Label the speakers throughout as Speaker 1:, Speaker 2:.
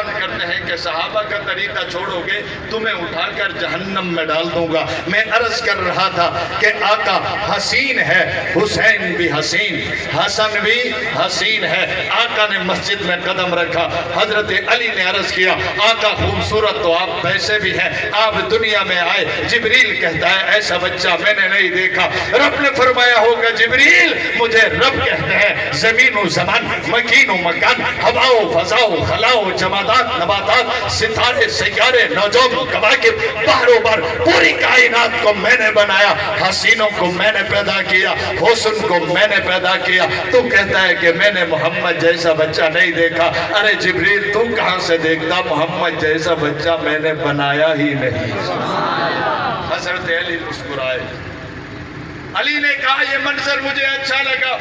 Speaker 1: بیان کرتے ہیں کہ صحابہ کا طریقہ چھوڑو گے تمہیں اٹھا کر جہنم میں ڈال دوں گا۔ میں عرض کر رہا تھا کہ آقا حسین ہے، حسین بھی حسین، حسن بھی حسین ہے۔ آقا نے مسجد میں قدم رکھا، حضرت علی نے عرض کیا آقا خوبصورت تو آپ ویسے بھی ہیں، آپ دنیا میں آئے، جبریل کہتا ہے ایسا بچہ میں نے نہیں دیکھا۔ رب نے فرمایا ہوگا جبریل مجھے رب کہتے ہیں، زمین و زمان، مکین و مکان، ہوا و فضا و خلا و جمادات نباتات، ستارے سیارے نجوم کواکب، بحر و بر، پوری کائنات کو میں نے بنایا، حسینوں کو میں نے پیدا کیا، حسن کو میں نے پیدا کیا۔ تو کہتا ہے کہ میں نے محمد جیسا بچہ نہیں دیکھا۔ ارے جبریل تو کہاں سے دیکھتا، محمد جیسا بچہ میں نے بنایا ہی نہیں۔ حضرت علی مسکرائے، علی نے کہا یہ منظر مجھے اچھا لگا۔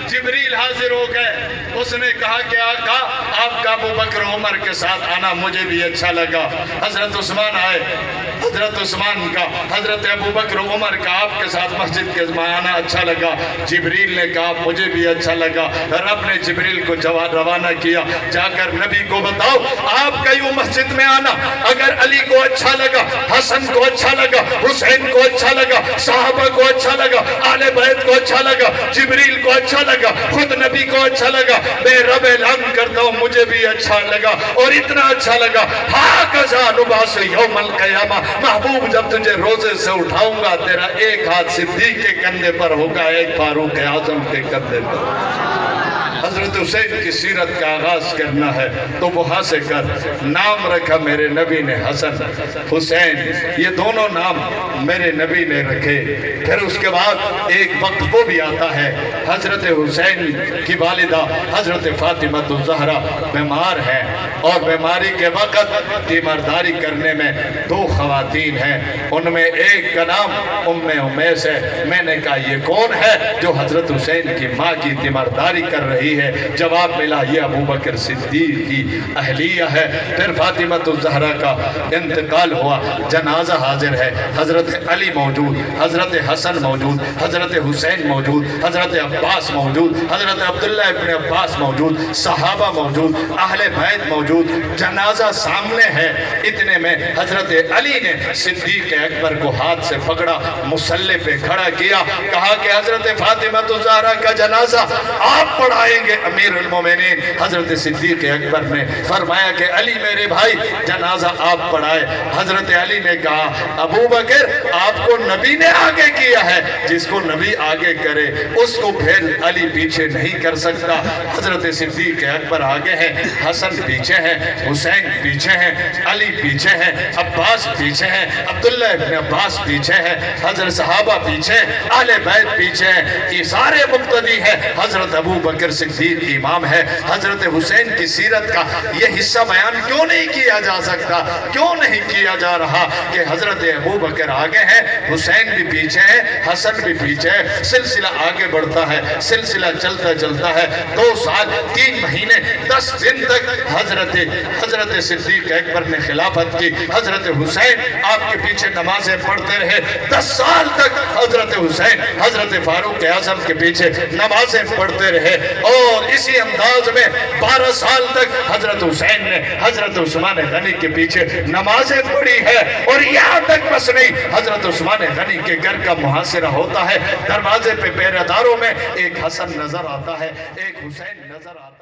Speaker 1: جبریل حاضر ہو گئے، اس نے کہا کہ آقا آپ کا ابو بکر عمر کے ساتھ آنا مجھے بھی اچھا لگا۔ حضرت عثمان آئے، حضرت عثمان کا، حضرت ابو بکر عمر کا آپ کے ساتھ مسجد کے آنا اچھا لگا۔ جبریل نے کہا مجھے بھی اچھا لگا۔ رب نے جبریل کو روانہ کیا، جا کر نبی کو بتاؤ آپ کا یوں مسجد میں آنا اگر علی کو اچھا لگا، حسن کو اچھا لگا، حسین کو اچھا لگا، صحابہ کو اچھا لگا، آل بیت کو اچھا لگا، جبریل کو اچھا لگا، خود نبی کو اچھا لگا، میں رب اعلان کرتا ہوں مجھے بھی اچھا لگا، اور اتنا اچھا لگا ہاکذا نبعث یوم القیامہ، محبوب جب تجھے روزے سے اٹھاؤں گا تیرا ایک ہاتھ صدیق کے کندھے پر ہوگا، ایک فاروق اعظم کے کندھے پر۔ حضرت حسین کی سیرت کا آغاز کرنا ہے تو وہاں سے کر۔ نام رکھا میرے نبی نے حسن حسین، یہ دونوں نام میرے نبی نے رکھے۔ پھر اس کے بعد ایک وقت وہ بھی آتا ہے حضرت حسین کی والدہ حضرت فاطمہ الزہرا بیمار ہیں، اور بیماری کے وقت تیمارداری کرنے میں دو خواتین ہیں، ان میں ایک کا نام ام امیس ہے۔ میں نے کہا یہ کون ہے جو حضرت حسین کی ماں کی تیمارداری کر رہی ہے؟ جواب ملا یہ ابو بکر صدیق کی اہلیہ ہے۔ پھر فاطمہ الزہرا کا انتقال ہوا، جنازہ حاضر ہے، حضرت علی موجود، حضرت حسن موجود، حضرت حسین موجود، حضرت عباس موجود، حضرت عبداللہ ابن عباس موجود، صحابہ موجود، اہل بیت موجود، جنازہ سامنے ہے۔ اتنے میں حضرت علی نے صدیق اکبر کو ہاتھ سے پکڑا، مصلی پہ کھڑا کیا، کہا کہ حضرت فاطمہ الزہرا کا جنازہ آپ پڑھائیں گے امیر المومنین۔ حضرت صدیق اکبر نے فرمایا کہ علی میرے بھائی جنازہ آپ پڑھائے۔ حضرت علی نے کہا ابو بکر آپ کو نبی نے آگے کیا ہے، جس کو نبی آگے کرے اس کو پھر علی پیچھے نہیں کر سکتا۔ حضرت صدیق اکبر آگے ہیں، حسن پیچھے ہیں، حسین پیچھے ہیں، علی پیچھے ہیں، عباس پیچھے ہیں، عبداللہ ابن عباس پیچھے ہیں، حضرت صحابہ پیچھے ہیں، اہل بیت پیچھے ہیں، یہ سارے مقتدی ہیں۔ حضرت ابو بکر صدیق امام ہے۔ حضرت حسین کی سیرت کا یہ حصہ بیان کیوں نہیں کیا جا سکتا، کیوں نہیں کیا جا رہا کہ حضرت ابو بکر آگے ہے، حسین بھی پیچھے ہے، حسن بھی پیچھے ہے، سلسلہ آگے بڑھتا ہے، سلسلہ چلتا چلتا ہے۔ 2 سال 3 مہینے 10 دن تک حضرت صدیق اکبر نے خلافت کی، حضرت حسین آپ کے پیچھے نمازیں پڑھتے رہے۔ 10 سال تک حضرت حسین حضرت فاروق اعظم کے پیچھے نمازیں پڑھتے رہے، اور اسی انداز میں 12 سال تک حضرت حسین نے حضرت عثمان غنی کے پیچھے نمازیں پڑھی ہے۔ اور یہاں تک بس نہیں، حضرت عثمان غنی کے گھر کا محاصرہ ہوتا ہے، دروازے پہ پہرے داروں میں ایک حسن نظر آتا ہے، ایک حسین نظر آتا ہے۔